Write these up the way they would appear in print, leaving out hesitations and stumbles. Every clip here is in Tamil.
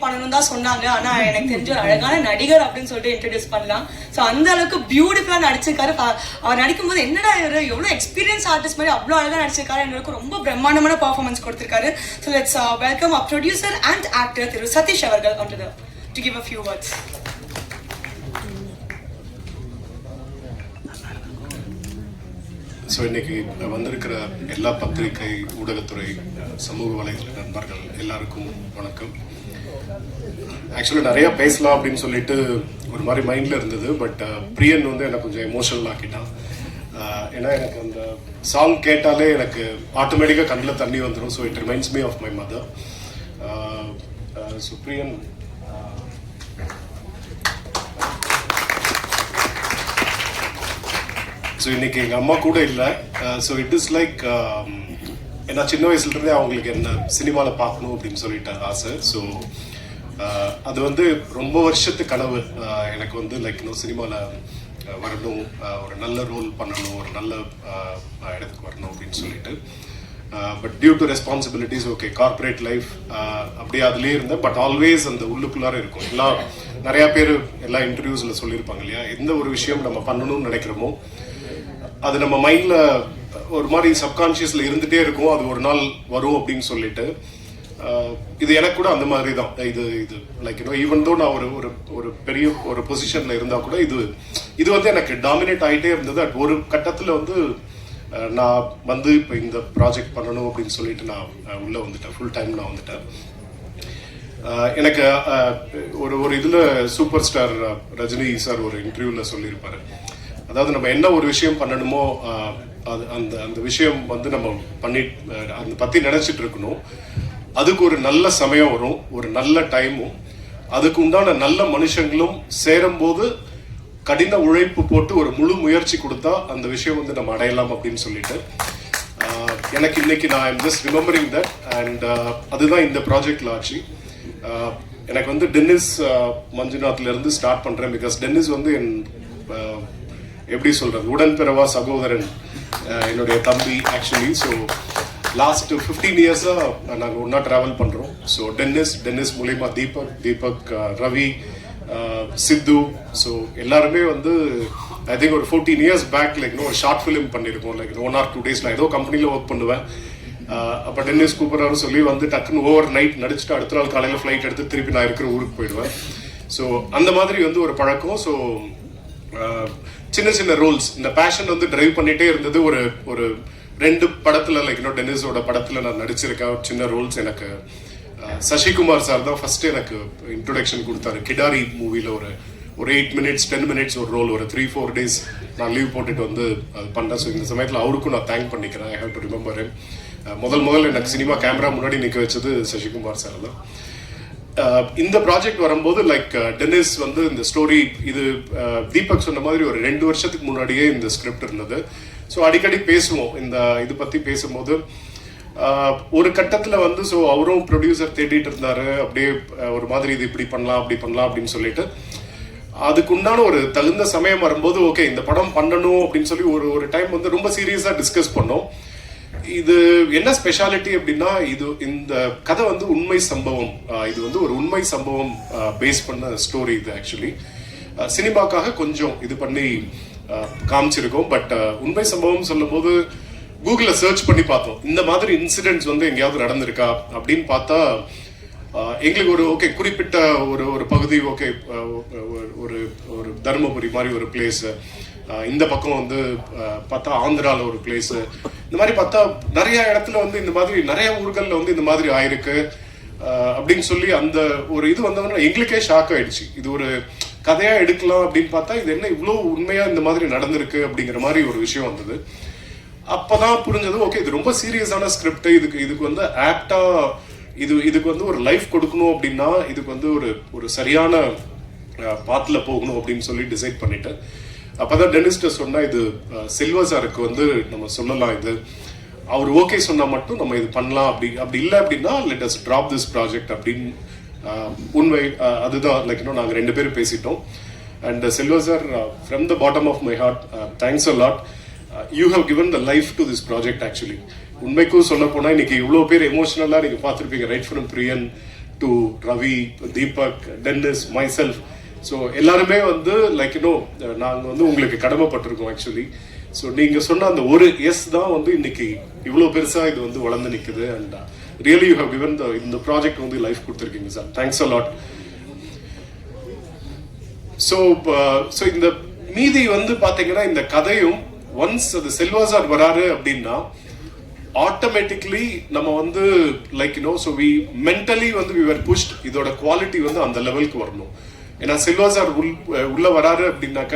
பண்ணணும் தான் சொன்னாங்க. ஆனா எனக்கு தெரிஞ்ச ஒரு அழகான நடிகர் அப்படின்னு சொல்லிட்டு இன்ட்ரடியூஸ் பண்ணலாம். ஸோ அந்த அளவுக்கு பியூட்டிஃபுல்லா நடிச்சிருக்காரு. அவர் நடிக்கும்போது என்னடா இவரு எவ்வளவு எக்ஸ்பீரியன்ஸ் ஆர்டிஸ்ட் மாதிரி அவ்வளோ அழகா நடிச்சிருக்காரு. எனக்கு ரொம்ப பிரம்மாண்டமான பர்ஃபார்மன்ஸ் கொடுத்திருக்காரு. So let's welcome a producer and actor திரு சதீஷ் அவர்கள் to give a few words. So இன்னைக்கு வந்திருக்கிற எல்லா பத்திரிகை ஊடகத்துறை சமூக வலைதள நண்பர்கள் எல்லாருக்கும் வணக்கம். ஆக்சுவலி நிறைய பேசலாம் அப்படின்னு சொல்லிட்டு ஒரு மாதிரி மைண்ட்ல இருந்தது. பட் பிரியன் வந்து எனக்கு கொஞ்சம் எமோஷனல் ஆக்கிட்டான். ஏன்னா எனக்கு அந்த சாங் கேட்டாலே எனக்கு ஆட்டோமேட்டிக்காக கண்ணில் தண்ணி வந்துடும். So it reminds me of my mother. So Priyan so இன்னைக்கு எங்கள் அம்மா கூட இல்லை. ஸோ இட் இஸ் லைக் ஏன்னா சின்ன வயசுலேருந்தே அவங்களுக்கு என்ன சினிமாவில் பார்க்கணும் அப்படின்னு சொல்லிட்டு ஆசை. ஸோ அது வந்து ரொம்ப வருஷத்து கனவு. எனக்கு வந்து லைக் இன்னும் சினிமாவில் வரணும், ஒரு நல்ல ரோல் பண்ணணும், ஒரு நல்ல இடத்துக்கு வரணும் அப்படின்னு சொல்லிட்டு. But due to responsibilities okay corporate life அப்படியே அதுலேயே இருந்தேன். பட் ஆல்வேஸ் அந்த உள்ளுக்குள்ளார இருக்கும். எல்லாம் நிறையா பேர் எல்லா இன்டர்வியூஸில் சொல்லியிருப்பாங்க இல்லையா, எந்த ஒரு விஷயம் நம்ம பண்ணணும்னு நினைக்கிறோமோ அது நம்ம மைண்ட்ல ஒரு மாதிரி சப்கான்சியஸ்ல இருந்துட்டே இருக்கும். அது ஒரு நாள் வரும் அப்படின்னு சொல்லிட்டு. இது எனக்கு கூட அந்த மாதிரி தான். இது லைக் ஈவன் தோ நான் ஒரு பெரிய ஒரு பொசிஷன்ல இருந்தா கூட இது வந்து எனக்கு டாமினேட் ஆகிட்டே இருந்தது. ஒரு கட்டத்தில் வந்து நான் வந்து இப்போ இந்த ப்ராஜெக்ட் பண்ணணும் அப்படின்னு சொல்லிட்டு நான் உள்ள வந்துட்டேன். ஃபுல் டைம் நான் வந்துட்டேன். எனக்கு ஒரு இதில் சூப்பர் ஸ்டார் ரஜினி சார் ஒரு இன்டர்வியூவில் சொல்லியிருப்பாரு, அதாவது நம்ம என்ன ஒரு விஷயம் பண்ணணுமோ அந்த விஷயம் வந்து நம்ம பண்ணி அதை பற்றி நினச்சிட்டு இருக்கணும். அதுக்கு ஒரு நல்ல சமயம் வரும், ஒரு நல்ல டைமும், அதுக்கு உண்டான நல்ல மனுஷங்களும் சேரும்போது கடின உழைப்பு போட்டு ஒரு முழு முயற்சி கொடுத்தா அந்த விஷயம் வந்து நம்ம அடையலாம் அப்படின்னு சொல்லிட்டு எனக்கு இன்னைக்கு நான் I'm just remembering that. And அதுதான் இந்த ப்ராஜெக்ட்ல ஆச்சு. எனக்கு வந்து டென்னிஸ் மஞ்சுநாத்ல இருந்து ஸ்டார்ட் பண்றேன். பிகாஸ் டென்னிஸ் வந்து என் எப்படி சொல்றது உடன்பிறவா சகோதரன், என்னுடைய தம்பி ஆக்சுவலி. ஸோ லாஸ்ட் 15 இயர்ஸா நாங்கள் ஒன்னா டிராவல் பண்றோம். ஸோ டென்னிஸ் மூலியமா தீபக் ரவி, சித்து, ஸோ எல்லாருமே வந்து ஐ திங்க் ஒரு 14 இயர்ஸ் பேக் லைக் ஒரு ஷார்ட் ஃபிலிம் பண்ணியிருக்கோம். லைக் 1 or 2 days நான் ஏதோ கம்பெனியில் ஒர்க் பண்ணுவேன். அப்போ டென்னிஸ் கூப்பிட்றாரு சொல்லி வந்து டக்குன்னு ஓவர் நைட் நடிச்சுட்டு அடுத்த நாள் காலையில் ஃப்ளைட் எடுத்து திருப்பி நான் இருக்கிற ஊருக்கு போயிடுவேன். ஸோ அந்த மாதிரி வந்து ஒரு பழக்கம். ஸோ சின்ன சின்ன ரோல்ஸ் இந்த பேஷன் வந்து டிரைவ் பண்ணிட்டே இருந்தது. ஒரு 2 படத்துல லைக் டென்னிஸோட படத்துல நான் நடிச்சிருக்கேன். சின்ன ரோல்ஸ் எனக்கு சசிகுமார் சார் தான் ஃபர்ஸ்ட் எனக்கு இன்ட்ரோடக்ஷன் கொடுத்தாரு. கிடாரி மூவில ஒரு 8 minutes 10 minutes ஒரு ரோல், ஒரு 3-4 days நான் லீவ் போட்டுட்டு வந்து அது பண்ணேன். ஸோ இந்த சமயத்தில் அவருக்கும் நான் தேங்க் பண்ணிக்கிறேன். I have to remember him. முதல்ல எனக்கு சினிமா கேமரா முன்னாடி நிற்க வச்சது சசிகுமார் சார் தான். இந்த ப்ராஜெக்ட் வரும்போது லைக் டென்னிஸ் வந்து இந்த ஸ்டோரி இது தீபக் சொன்ன மாதிரி ஒரு 2 வருஷத்துக்கு முன்னாடியே இந்த ஸ்கிரிப்ட் இருந்தது. ஸோ அடிக்கடி பேசுவோம் இது பற்றி பேசும்போது. ஒரு கட்டத்தில் வந்து ஸோ அவரும் ப்ரொடியூசர் தேடிட்டு இருந்தாரு. அப்படியே ஒரு மாதிரி இது இப்படி பண்ணலாம் அப்படி பண்ணலாம் அப்படின்னு சொல்லிட்டு அதுக்குண்டான ஒரு தகுந்த சமயம் வரும்போது ஓகே இந்த படம் பண்ணணும் அப்படின்னு சொல்லி ஒரு டைம் வந்து ரொம்ப சீரியஸாக டிஸ்கஸ் பண்ணோம். இது என்ன ஸ்பெஷாலிட்டி அப்படின்னா இந்த கதை வந்து உண்மை சம்பவம். இது வந்து ஒரு உண்மை சம்பவம் பேஸ் பண்ண ஸ்டோரி. இது ஆக்சுவலி சினிமாக்காக கொஞ்சம் இது பண்ணி காமிச்சிருக்கோம். பட் உண்மை சம்பவம் சொல்லும் போது கூகுளில் சர்ச் பண்ணி பார்த்தோம், இந்த மாதிரி இன்சிடென்ட்ஸ் வந்து எங்கேயாவது நடந்திருக்கா அப்படின்னு பார்த்தா எங்களுக்கு ஓகே குறிப்பிட்ட ஒரு பகுதி ஓகே ஒரு தருமபுரி மாதிரி ஒரு பிளேஸ், இந்த பக்கம் வந்து பார்த்தா ஆந்திராவில் ஒரு பிளேஸ், இந்த மாதிரி பார்த்தா நிறைய இடத்துல வந்து இந்த மாதிரி நிறைய ஊர்களில் வந்து இந்த மாதிரி ஆயிருக்கு அப்படின்னு சொல்லி அந்த ஒரு இது வந்தவொன்னா எங்களுக்கே ஷாக் ஆயிடுச்சு. இது ஒரு கதையா எடுக்கலாம் அப்படின்னு பார்த்தா இது என்ன இவ்வளோ உண்மையா இந்த மாதிரி நடந்திருக்கு அப்படிங்கிற மாதிரி ஒரு விஷயம் வந்தது. அப்பதான் புரிஞ்சது ஓகே இது ரொம்ப சீரியஸான ஸ்கிரிப்ட், இதுக்கு வந்து ஆப்டா இதுக்கு வந்து ஒரு லைஃப் கொடுக்கணும் அப்படின்னா இதுக்கு வந்து ஒரு சரியான பாத்துல போகணும் அப்படின்னு சொல்லி டிசைட் பண்ணிட்டு அப்பதான் டென்னிஸ்ட சொன்னா இது செல்வா சாருக்கு வந்து நம்ம சொல்லலாம், இது அவர் ஓகே சொன்னா மட்டும் நம்ம இது பண்ணலாம். அப்படி இல்லை அப்படின்னா let us drop this project அப்படின்னு உண்மை அதுதான் லைக் நாங்க 2 பேரும் பேசிட்டோம். And Selva sir from the bottom of my heart thanks a lot. You have given the life to this project. Actually உண்மைக்கும் சொல்ல போனா இன்னைக்கு இவ்வளோ பேர் எமோஷனலா நீங்க பார்த்துருப்பீங்க, right from Priyan to Ravi, Deepak, Dennis, myself. So எல்லாருமே வந்து லைக் நாங்கள் வந்து உங்களுக்கு கடமைப்பட்டிருக்கோம் ஆக்சுவலி. ஸோ நீங்கள் சொன்ன அந்த ஒரு எஸ் தான் வந்து இன்னைக்கு இவ்வளோ பெருசாக இது வந்து வளர்ந்து நிற்குது. And really you have given இந்த ப்ராஜெக்ட் வந்து லைஃப் கொடுத்துருக்கீங்க sir. Thanks a lot. So இந்த மீதி வந்து பார்த்தீங்கன்னா இந்த கதையும் ஒன்ஸ் அது செல்வா சார் வராரு அப்படின்னா ஆட்டோமேட்டிக்லி நம்ம வந்து லைக் ஸோ வி மென்டலி வந்து வி வர் புஷ்ட் இதோட குவாலிட்டி வந்து அந்த லெவலுக்கு வரணும். ஏன்னா செல்வா சார் உள்ள வராரு அப்படின்னாக்க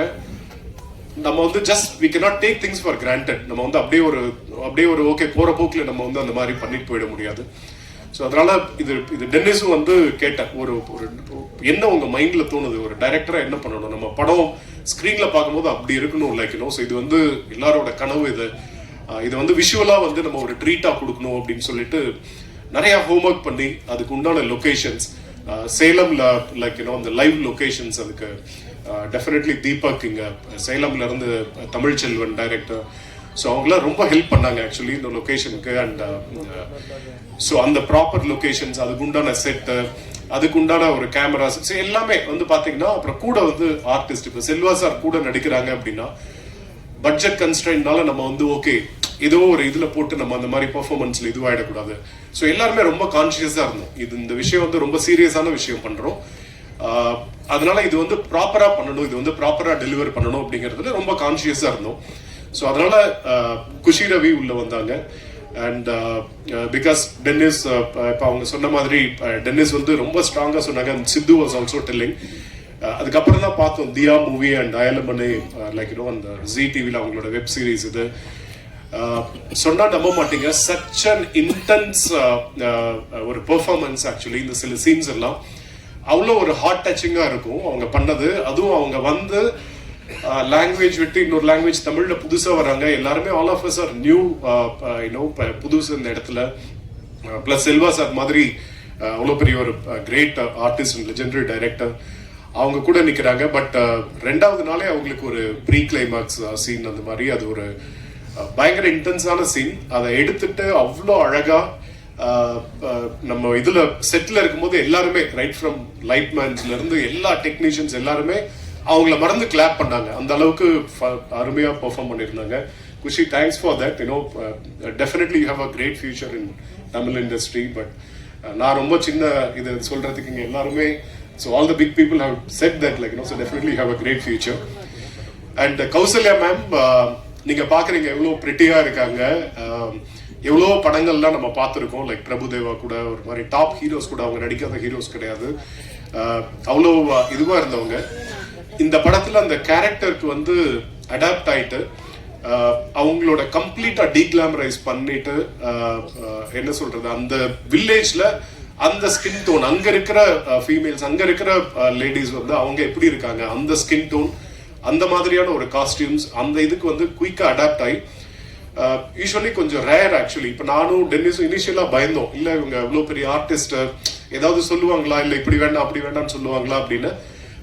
நம்ம வந்து just we cannot take things for granted. நம்ம வந்து அப்படியே ஒரு ஓகே போற போக்கில் நம்ம வந்து அந்த மாதிரி பண்ணிட்டு போயிட முடியாது. ஸோ அதனால இது டென்னிஸும் வந்து கேட்டேன், ஒரு என்ன உங்க மைண்ட்ல தோணுது, ஒரு டைரக்டரா என்ன பண்ணணும், நம்ம படம் ஸ்கிரீன்ல பார்க்கும்போது அப்படி இருக்கணும் லைக் ஸோ இது வந்து எல்லாரோட கனவு. இது வந்து விஷுவலா வந்து நம்ம ஒரு ட்ரீட்டா கொடுக்கணும் அப்படின்னு சொல்லிட்டு நிறைய ஹோம்ஒர்க் பண்ணி அதுக்கு உண்டான லொகேஷன்ஸ் சேலம்ல லைக் அந்த லைவ் லொகேஷன்ஸ் அதுக்கு டெஃபினெட்லி தீபக் இங்க சேலம்ல இருந்து தமிழ் செல்வன் டைரக்டர், ஸோ அவங்களாம் ரொம்ப ஹெல்ப் பண்ணாங்க ஆக்சுவலி இந்த லொகேஷனுக்கு. அண்ட் ஸோ அந்த ப்ராப்பர் லொகேஷன்ஸ், அதுக்கு உண்டான செட்டு, அதுக்கு உண்டான ஒரு கேமராஸ் எல்லாமே வந்து பாத்தீங்கன்னா, அப்புறம் கூட வந்து ஆர்டிஸ்ட் இப்போ செல்வா சார் கூட நடிக்கிறாங்க அப்படின்னா பட்ஜெட் கன்ஸ்ட்ரெயின்னால நம்ம வந்து ஓகே ஏதோ ஒரு இதுல போட்டு நம்ம அந்த மாதிரி பெர்ஃபார்மன்ஸ்ல இதுவாயிடக்கூடாது. ஸோ எல்லாருமே ரொம்ப கான்சியஸா இருந்தோம். இந்த விஷயம் வந்து ரொம்ப சீரியஸான விஷயம் பண்றோம், அதனால இது வந்து ப்ராப்பரா பண்ணணும், இது வந்து ப்ராப்பரா டெலிவர் பண்ணணும் அப்படிங்கிறதுல ரொம்ப கான்சியஸா இருந்தோம். ஸோ அதனால குஷி ரவி உள்ள வந்தாங்க. அண்ட் பிகாஸ் டென்னிஸ் இப்போ அவங்க சொன்ன மாதிரி டென்னிஸ் வந்து ரொம்ப ஸ்ட்ராங்கா சொன்னாங்க. சித்து வாஸ் ஆல்சோ டெல்லிங். அதுக்கப்புறம் தான் பார்த்தோம் தியா மூவி அண்ட் அயலமனை லைக் அந்த ஜி டிவியில் அவங்களோட வெப் சீரிஸ். இது சொன்னா நம்ப மாட்டீங்க, சச் அன் இன்டென்ஸ் ஒரு பெர்ஃபார்மன்ஸ் ஆக்சுவலி. இந்த சில சீன்ஸ் எல்லாம் அவ்வளோ ஒரு ஹார்ட் டச்சிங்கா இருக்கும் அவங்க பண்ணது. அதுவும் அவங்க வந்து லாங்குவேஜ் விட்டு இன்னொரு லாங்குவேஜ் தமிழ்ல புதுசா வராங்க. எல்லாருமே all of us are new புதுசு இந்த இடத்துல. பிளஸ் செல்வா சார் மாதிரி அவ்வளோ பெரிய ஒரு great artist and legendary director அவங்க கூட நிற்கிறாங்க. பட் ரெண்டாவது நாளே அவங்களுக்கு ஒரு ப்ரீ கிளைமாக்ஸ் சீன் அந்த மாதிரி, அது ஒரு பயங்கர இன்டென்ஸான சீன். அதை எடுத்துட்டு அவ்வளோ அழகா நம்ம இதுல செட்ல இருக்கும்போது எல்லாருமே ரைட் ஃப்ரம் லைட் மேன்ஸ்ல இருந்து எல்லா டெக்னீஷியன்ஸ் எல்லாருமே அவங்கள மறந்து கிளாப் பண்ணாங்க. அந்த அளவுக்கு அருமையா பெர்ஃபார்ம் பண்ணியிருந்தாங்க. Khushi, thanks for that. Definitely you have a great future in Tamil industry. But நான் ரொம்ப சின்ன இது சொல்றதுக்கு இங்க எல்லாருமே, so all the big people have said that like so definitely you have a great future. And Kausalya ma'am நீங்க பாக்குறீங்க எவ்வளவு பிரிட்டியா இருக்காங்க. எவ்வளோ படங்கள்லாம் நம்ம பார்த்துருக்கோம், லைக் பிரபுதேவா கூட ஒரு மாதிரி டாப் ஹீரோஸ் கூட அவங்க நடிக்காத ஹீரோஸ் கிடையாது, அவ்வளோ இதுவா இருந்தவங்க. இந்த படத்துல அந்த கேரக்டருக்கு வந்து அடாப்ட் ஆயிட்டு அவங்களோட கம்ப்ளீட்டா டீக்ளாமரைஸ் பண்ணிட்டு என்ன சொல்றது, அந்த வில்லேஜ்ல அந்த ஸ்கின் டோன், அங்க இருக்கிற ஃபீமேல்ஸ், அங்க இருக்கிற லேடிஸ் வந்து அவங்க எப்படி இருக்காங்க, அந்த ஸ்கின் டோன், அந்த மாதிரியான ஒரு காஸ்டியூம்ஸ், அந்த இதுக்கு வந்து குயிக்கா அடாப்ட் ஆகி யூஸ்வலி கொஞ்சம் ரேர் ஆக்சுவலி. இப்போ நானும் டென்னிஸும் இனிஷியலா பயந்தோம், இல்லை இவங்க இவ்வளோ பெரிய ஆர்டிஸ்ட் ஏதாவது சொல்லுவாங்களா, இல்லை இப்படி வேண்டாம் அப்படி வேண்டாம்னு சொல்லுவாங்களா அப்படின்னு.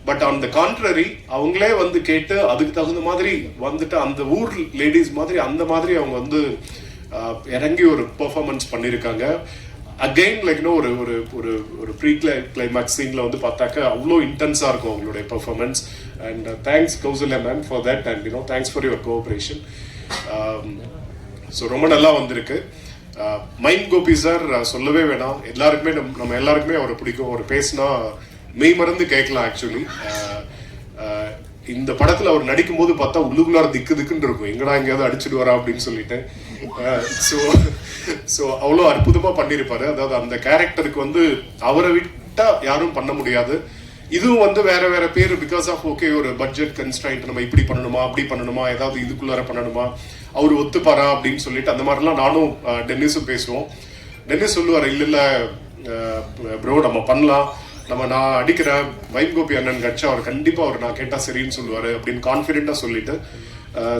பட் ஆன் த கான்ட்ரரி அவங்களே வந்து கேட்டு அதுக்கு தகுந்த மாதிரி வந்துட்டு அந்த ஊர் லேடிஸ் மாதிரி அந்த மாதிரி அவங்க வந்து இறங்கி ஒரு பெர்ஃபார்மன்ஸ் பண்ணியிருக்காங்க. அகெயின் லைக் ஒரு ஒரு ஒரு ஒரு ப்ரீ கிளைமேக்ஸ் சீன்ல வந்து பார்த்தாக்க அவ்வளோ இன்டென்ஸா இருக்கும் அவங்களுடைய performance. And thanks Kausalya ma'am for that. And thanks for your cooperation. So ரொம்ப நல்லா வந்திருக்கு. மைம் கோபி சார் சொல்லவே வேணாம், எல்லாருக்குமே நம்ம எல்லாருக்குமே அவரை பிடிக்கும். அவர் பேசினா மெய் மறந்து கேட்கலாம் ஆக்சுவலி. இந்த படத்துல அவர் நடிக்கும் போது பார்த்தா உள்ளுக்குள்ளார திக்குன்னு இருக்கும், எங்கடா எங்கேயாவது அடிச்சுடுவாரா அப்படின்னு சொல்லிட்டு. ஸோ அவ்வளோ அற்புதமா பண்ணியிருப்பாரு. அதாவது அந்த கேரக்டருக்கு வந்து அவரை விட்டா யாரும் பண்ண முடியாது. இதுவும் வந்து வேற வேற பேர் பிகாஸ் ஆஃப் ஓகே ஒரு பட்ஜெட் கன்ஸ்ட்ரைண்ட், நம்ம இப்படி பண்ணணுமா அப்படி பண்ணணுமா ஏதாவது இதுக்குள்ளார பண்ணணுமா, அவர் ஒத்துப்பாரா அப்படின்னு சொல்லிட்டு அந்த மாதிரிலாம் நானும் டென்னிஸும் பேசுவோம். டென்னிஸ் சொல்லுவார், இல்லை இல்லை ப்ரோ நம்ம பண்ணலாம், நான் அடிக்கிறேன், வைம் கோபி அண்ணன் கட்சா அவர் கண்டிப்பா அவர் நான் கேட்டா சரின்னு சொல்லுவாரு அப்படின்னு கான்ஃபிடென்ட்டா சொல்லிட்டு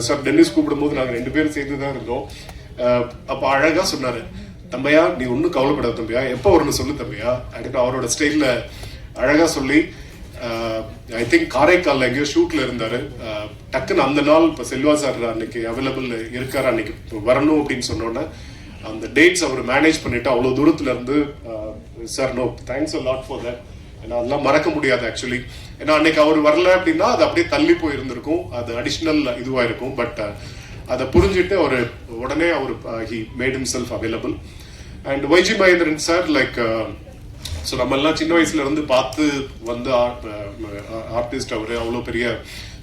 சார் டென்னிஸ் கூப்பிடும்போது நாங்கள் 2 பேரும் சேர்ந்து தான் இருந்தோம். அப்போ அழகா சொன்னாரு, தம்பையா நீ ஒன்றும் கவலைப்படாத தம்பியா, எப்போ வரணும் சொல்லு தம்பியா அப்படின்னு அவரோட ஸ்டைல்ல அழகா சொல்லி, ஐ திங்க் காரைக்கால்ல எங்கேயோ ஷூட்ல இருந்தாரு. டக்குன்னு அந்த நாள் இப்போ செல்வா சார் அன்னைக்கு அவைலபிள் இருக்காரு, அன்னைக்கு வரணும் அப்படின்னு சொன்னோன்னே அந்த டேட்ஸ் அவர் மேனேஜ் பண்ணிட்டு அவ்வளோ தூரத்துல இருந்து sir no thanks a lot for that. ஏன்னா அதெல்லாம் மறக்க முடியாது ஆக்சுவலி. ஏன்னா அன்னைக்கு அவர் வரல அப்படின்னா அது அப்படியே தள்ளி போயிருந்திருக்கும், அது அடிஷ்னல் இதுவாக இருக்கும். பட் அதை புரிஞ்சுட்டு அவர் உடனே அவர் he made himself available. And YG Mahendran sir like so நம்ம எல்லாம் சின்ன வயசுல இருந்து பார்த்து வந்த ஆர்டிஸ்ட் அவரு, அவ்வளோ பெரிய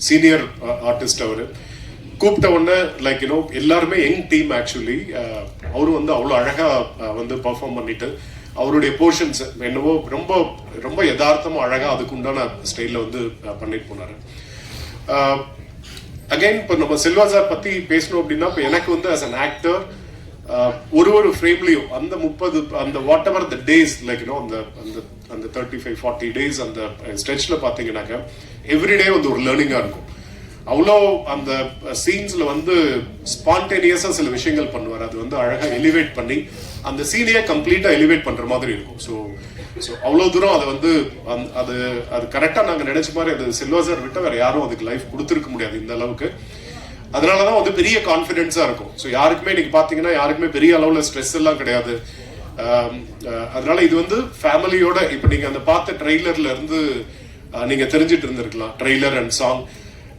சீனியர் ஆர்டிஸ்ட் அவரு. கூப்பிட்ட உடனே லைக் யூனோ எல்லாருமே யங் டீம் ஆக்சுவலி. அவரும் வந்து அவ்வளோ அழகா வந்து பர்ஃபார்ம் பண்ணிட்டு அவருடைய போர்ஷன்ஸ் என்னவோ ரொம்ப ரொம்ப யதார்த்தமா அழகா அதுக்கு உண்டான ஸ்டைல்ல வந்து பண்ணிட்டு போனாரு. அகைன் இப்போ நம்ம செல்வா சார் பத்தி பேசணும் அப்படின்னா இப்போ எனக்கு வந்து ஆஸ் அன் ஆக்டர் ஒரு ஃப்ரேம்லயும் அந்த 30 அந்த what ever the days like you know அந்த 35-40 டேஸ் அந்த ஸ்ட்ரெச்ல பாத்தீங்கன்னாக்க எவ்ரிடே வந்து ஒரு லேர்னிங்கா இருக்கும். அவ்வளோ அந்த சீன்ஸ்ல வந்து ஸ்பான்டேனியஸா சில விஷயங்கள் பண்ணுவார். அது வந்து அழகா எலிவேட் பண்ணி அந்த சீனையே கம்ப்ளீட்டா எலிவேட் பண்ற மாதிரி இருக்கும். ஸோ அவ்வளோ தூரம் அதை வந்து அது அது கரெக்டா நாங்க நினைச்ச மாதிரி அது செல்வா சார் விட்ட வேற யாரும் அதுக்கு லைஃப் கொடுத்துருக்க முடியாது இந்த அளவுக்கு. அதனாலதான் வந்து பெரிய கான்பிடென்ஸா இருக்கும். ஸோ யாருக்குமே இன்னைக்கு பாத்தீங்கன்னா யாருக்குமே பெரிய அளவுல ஸ்ட்ரெஸ் எல்லாம் கிடையாது. அதனால இது வந்து ஃபேமிலியோட இப்ப நீங்க அந்த பார்த்த ட்ரெய்லர்ல இருந்து நீங்க தெரிஞ்சிட்டு இருந்திருக்கலாம். Trailer and song.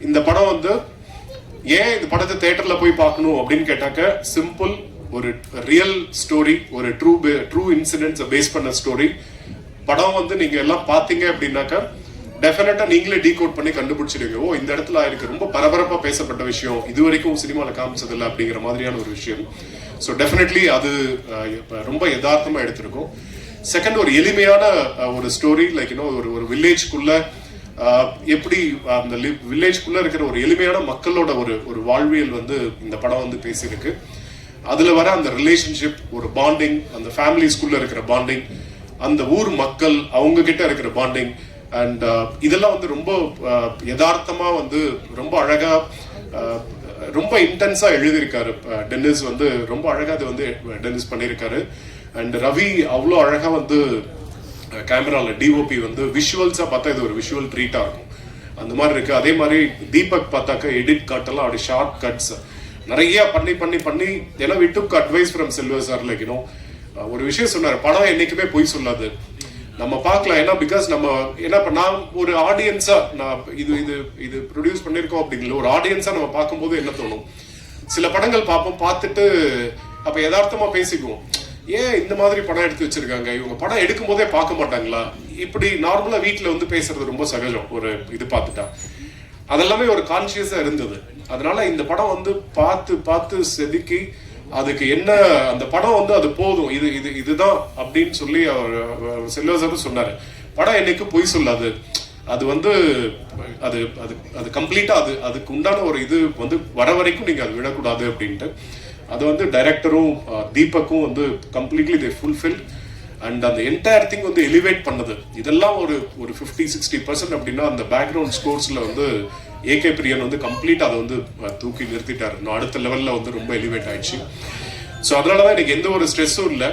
இந்த படம் வந்து ஏன் இந்த படத்தை தியேட்டர்ல போய் பார்க்கணும் அப்படின்னு கேட்டாக்க சிம்பிள், ஒரு ரியல் ஸ்டோரி, ஒரு ட்ரூ இன்சிடென்ட்ஸ் பேஸ் பண்ண ஸ்டோரி. படம் வந்து நீங்க எல்லாம் பாத்தீங்க அப்படின்னாக்கா டெஃபினட்டா நீங்களே டீகோட் பண்ணி கண்டுபிடிச்சிடுங்க. ஓ இந்த இடத்துல எனக்கு ரொம்ப பரபரப்பா பேசப்பட்ட விஷயம், இது வரைக்கும் சினிமாவில் காமிச்சது இல்லை அப்படிங்கிற மாதிரியான ஒரு விஷயம். ஸோ டெஃபினெட்லி அது ரொம்ப யதார்த்தமா எடுத்திருக்கும். செகண்ட், ஒரு எளிமையான ஒரு ஸ்டோரி லைக் இன்னும் ஒரு வில்லேஜ்குள்ள எப்படி அந்த வில்லேஜ்குள்ள இருக்கிற ஒரு எளிமையான மக்களோட ஒரு வாழ்வியல் வந்து இந்த படம் வந்து பேசியிருக்கு. அதுல வர அந்த ரிலேஷன்ஷிப், ஒரு பாண்டிங், அந்த ஃபேமிலிஸ்குள்ள இருக்கிற பாண்டிங், அந்த ஊர் மக்கள் அவங்க கிட்ட இருக்கிற பாண்டிங், அண்ட் இதெல்லாம் வந்து ரொம்ப யதார்த்தமா வந்து ரொம்ப அழகா ரொம்ப இன்டென்ஸா எழுதியிருக்காரு டென்னிஸ். வந்து ரொம்ப அழகா அது வந்து டென்னிஸ் பண்ணியிருக்காரு. அண்ட் ரவி அவ்வளோ அழகா வந்து கேமரால டிஓபி வந்து விஷுவல்ஸா பார்த்தா இது ஒரு விஷுவல் ட்ரீட்டா இருக்கும், அந்த மாதிரி இருக்கு. அதே மாதிரி தீபக் பார்த்தாக்க எடிட் கட்டெல்லாம் அப்படி ஷார்ட் கட்ஸ் நிறைய பண்ணி ஏன்னா we took advice from Selva sir. Like you know ஒரு விஷயம் சொன்னாரு, படம் என்னைக்குமே பொய் சொல்லாது, நம்ம பார்க்கலாம். ஏன்னா பிகாஸ் நம்ம என்ன நான் ஒரு ஆடியன்ஸா நான் இது ப்ரொடியூஸ் பண்ணிருக்கோம் அப்படிங்கிற ஒரு ஆடியன்ஸா நம்ம பார்க்கும்போது என்ன தோணும், சில படங்கள் பார்ப்போம், பார்த்துட்டு அப்ப யதார்த்தமா பேசிக்குவோம், ஏன் இந்த மாதிரி படம் எடுத்து வச்சிருக்காங்க, இவங்க படம் எடுக்கும் போதே பார்க்க மாட்டாங்களா, இப்படி நார்மலா வீட்டுல வந்து பேசுறது ரொம்ப சகஜம். ஒரு இது பார்த்துட்டா அதெல்லாமே ஒரு கான்சியஸா இருந்தது. அதனால இந்த படம் வந்து பார்த்து செதுக்கி அதுக்கு என்ன அந்த படம் வந்து அது போதும், இதுதான் அப்படின்னு சொல்லி அவர் செல்வா சார் சொன்னாரு. படம் என்னைக்கு பொய் சொல்லாது, அது வந்து அது அது அது கம்ப்ளீட்டா அதுக்கு உண்டான ஒரு இது வந்து வர வரைக்கும் நீங்க அது விடக்கூடாது அப்படின்ட்டு அது வந்து டைரக்டரும் தீபக்கும் வந்து கம்ப்ளீட்லி தே ஃபுல்ஃபில். அண்ட் அந்த என்டையர் திங் வந்து எலிவேட் பண்ணது. இதெல்லாம் ஒரு 50-60% அப்படின்னா அந்த பேக்ரவுண்ட் ஸ்கோர்ஸ்ல வந்து ஏகே பிரியன் வந்து கம்ப்ளீட் அதை வந்து தூக்கி நிறுத்திட்டாரு. இன்னும் அடுத்த லெவல்ல வந்து ரொம்ப எலிவேட் ஆயிடுச்சு. ஸோ அதனாலதான் எனக்கு எந்த ஒரு ஸ்ட்ரெஸ்ஸும் இல்லை.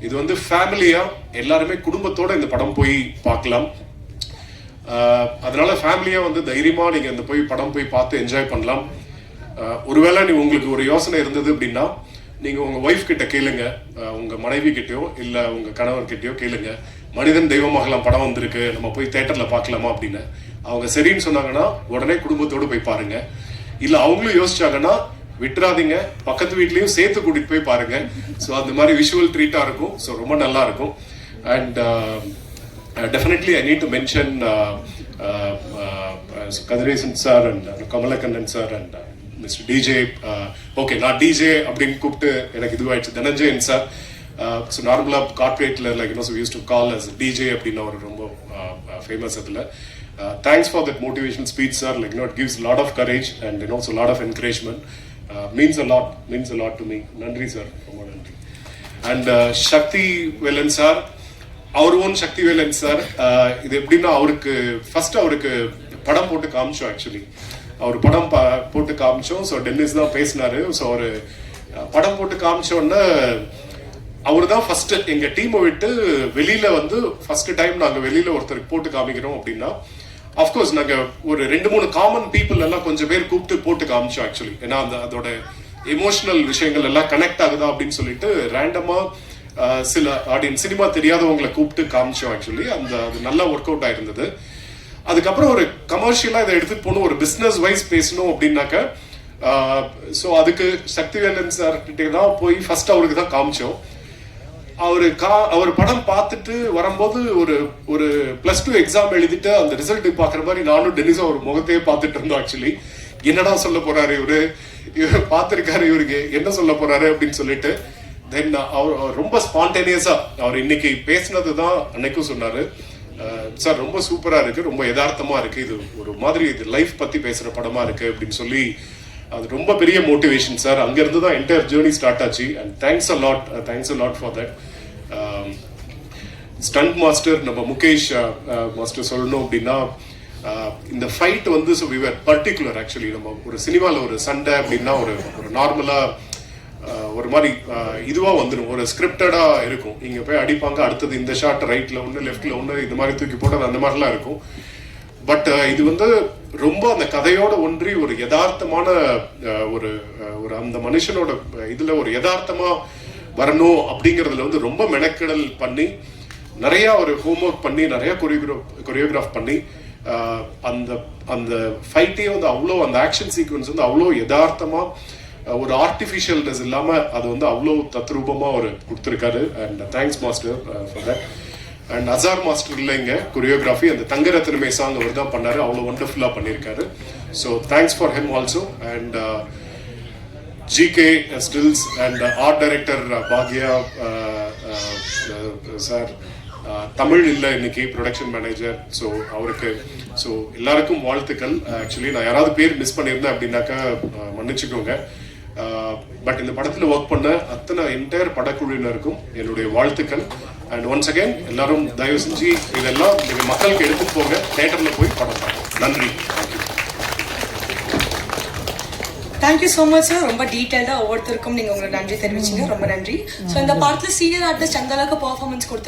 இது வந்து ஃபேமிலியா எல்லாருமே குடும்பத்தோட இந்த படம் போய் பார்க்கலாம். அதனால ஃபேமிலியா வந்து தைரியமா நீங்க இந்த படம் போய் பார்த்து என்ஜாய் பண்ணலாம். ஒருவேளை உங்களுக்கு ஒரு யோசனை இருந்தது அப்படின்னா நீங்க உங்க ஒய்ஃப் கிட்ட கேளுங்க, உங்க மனைவி கிட்டயோ இல்ல உங்க கணவர் கிட்டயோ கேளுங்க, மனிதன் தெய்வமாகலாம் படம் வந்திருக்கு, நம்ம போய் தியேட்டர்ல பார்க்கலாமா அப்படின்னு. அவங்க சரின்னு சொன்னாங்கன்னா உடனே குடும்பத்தோடு போய் பாருங்க. இல்ல அவங்களும் யோசிச்சாங்கன்னா விட்டுறாதீங்க, பக்கத்து வீட்லயும் சேர்த்து கூட்டிட்டு போய் பாருங்க. ஸோ அந்த மாதிரி விஷுவல் ட்ரீட்டா இருக்கும். ஸோ ரொம்ப நல்லா இருக்கும். And definitely I need to mention Kathiresan sir and Kamalakannan sir and mister DJ. Okay, நான் டிஜே அப்படின்னு கூப்பிட்டு எனக்கு இதுவாயிடுச்சு. தனஞ்சயன் சார். ஸோ நார்மலா கார்பரேட்ல like use to call as DJ அப்படின்னு ஒரு ரொம்ப ஃபேமஸ். அதுல thanks for that motivational speech sir. Like it gives lot of courage and so lot of encouragement. Means a lot to me. நன்றி சார், ரொம்ப நன்றி. அண்ட் சக்தி வேலன் சார், அவர் ஓன் சக்தி வேலன் சார். இது எப்படின்னா அவருக்கு படம் போட்டு காமிச்சோம். ஆக்சுவலி அவர் படம் போட்டு காமிச்சோம். ஸோ டென்னிஸ் தான் பேசினாரு. ஸோ அவர் படம் போட்டு காமிச்சோன்னா அவரு தான் ஃபர்ஸ்ட் எங்க டீமை விட்டு வெளியில வந்து ஃபர்ஸ்ட் டைம் நாங்க வெளியில ஒருத்தருக்கு போட்டு காமிக்கிறோம் அப்படின்னா அஃப்கோர்ஸ் நாங்க ஒரு 2-3 காமன் பீப்புள் எல்லாம் கொஞ்சம் பேர் கூப்பிட்டு போட்டு காமிச்சோம். ஆக்சுவலி ஏன்னா அதோட எமோஷனல் விஷயங்கள் எல்லாம் கனெக்ட் ஆகுதா அப்படின்னு சொல்லிட்டு ரேண்டமா சில ஆடியன்ஸ் சினிமா தெரியாதவங்களை கூப்பிட்டு காமிச்சோம். ஆக்சுவலி அது நல்லா ஒர்க் அவுட் ஆயிருந்தது. அதுக்கப்புறம் ஒரு கமர்ஷியலா இதை எடுத்துட்டு போகணும், ஒரு பிசினஸ் வைஸ் பேசணும் அப்படின்னாக்க ஸோ அதுக்கு சக்திவேலன் சார் கிட்டே தான் போய் ஃபர்ஸ்ட் அவருக்கு தான் காமிச்சோம். அவர் படம் பார்த்துட்டு வரும்போது ஒரு +2 எக்ஸாம் எழுதிட்டு அந்த ரிசல்ட் பாக்குற மாதிரி நானும் டெனிஸும் ஒரு முகத்தையே பார்த்துட்டு இருந்தோம். ஆக்சுவலி என்னடா சொல்ல போறாரு இவரு பார்த்திருக்காரு, இவருக்கு என்ன சொல்ல போறாரு அப்படின்னு சொல்லிட்டு தென் அவர் ரொம்ப ஸ்பான்டேனியஸா அவர் இன்னைக்கு பேசினது தான் அன்னைக்கும் சொன்னாரு. சார் ரொம்ப சூப்பரா இருக்கு, ரொம்ப யதார்த்தமா இருக்கு, இது ஒரு மாதிரி இது லைஃப் பத்தி பேசுற படமா இருக்கு அப்படின்னு சொல்லி அது ரொம்ப பெரிய மோட்டிவேஷன் சார். அங்கிருந்து தான் என்டையர் ஜேர்னி ஸ்டார்ட் ஆச்சு. And thanks a lot for that. Stunt master நம்ம முகேஷ் மாஸ்டர் சொல்லணும் அப்படின்னா இந்த ஃபைட் வந்து so we were particular. Actually நம்ம ஒரு சினிமாவில் ஒரு சண்டை அப்படின்னா ஒரு நார்மலா ஒரு மாதிரி இதுவா வந்துடும், ஒரு ஸ்கிரிப்டடா இருக்கும். இங்க போய் அடிப்பாங்க, அடுத்தது இந்த ஷாட் ரைட்ல ஒன்று லெஃப்ட்ல ஒன்று இந்த மாதிரி தூக்கி போட்டது அந்த மாதிரிலாம் இருக்கும். பட் இது வந்து ரொம்ப அந்த கதையோட ஒன்றி ஒரு யதார்த்தமான ஒரு அந்த மனுஷனோட இதுல ஒரு யதார்த்தமா வரணும் அப்படிங்கறதுல வந்து ரொம்ப மெனக்கெடல் பண்ணி நிறைய ஒரு ஹோம்ஒர்க் பண்ணி நிறைய கொரியோகிராஃப் பண்ணி அந்த ஃபைட்டே வந்து அவ்வளோ அந்த ஆக்ஷன் சீக்வன்ஸ் வந்து அவ்வளோ யதார்த்தமா ஒரு ஆர்டிஃபிஷியல்னஸ் இல்லாம அது வந்து அவ்வளோ தத்ரூபமா அவர் கொடுத்துருக்காரு. And thanks master for that. And Azhar master இல்லைங்க கொரியோகிராஃபி, அந்த தங்கரத்னமே சாங் அவர் தான் பண்ணாரு, அவ்வளோ ஒண்டர்ஃபுல்லா பண்ணியிருக்காரு. So thanks for him also. And GK stills and art director Bhagya sir, Tamil இல்லை இன்னைக்கு ப்ரொடக்ஷன் மேனேஜர். ஸோ அவருக்கு ஸோ எல்லாருக்கும் வாழ்த்துக்கள். ஆக்சுவலி நான் யாராவது பேர் மிஸ் பண்ணியிருந்தேன் அப்படின்னாக்கா மன்னிச்சுக்கோங்க. பட் இந்த படத்தில் ஒர்க் பண்ண அத்தனை என்டையர் படக்குழுவினருக்கும் என்னுடைய வாழ்த்துக்கள். அண்ட் ஒன்ஸ் அகேன் எல்லாரும் தயவு செஞ்சு இதெல்லாம் நீங்கள் மக்களுக்கு எடுத்துட்டு போங்க, தியேட்டரில் போய் படம் பார்க்கணும். நன்றி. Thank you so much sir. ரொம்ப டீட்டெயில்டாக ஒவ்வொருத்தருக்கும் நீங்கள் உங்களுக்கு நன்றி தெரிவிச்சிங்க, ரொம்ப நன்றி. ஸோ இந்த படத்தில் சீனியர் ஆர்டிஸ்ட் அந்த அளவுக்கு பர்ஃபார்மன்ஸ் கொடுத்து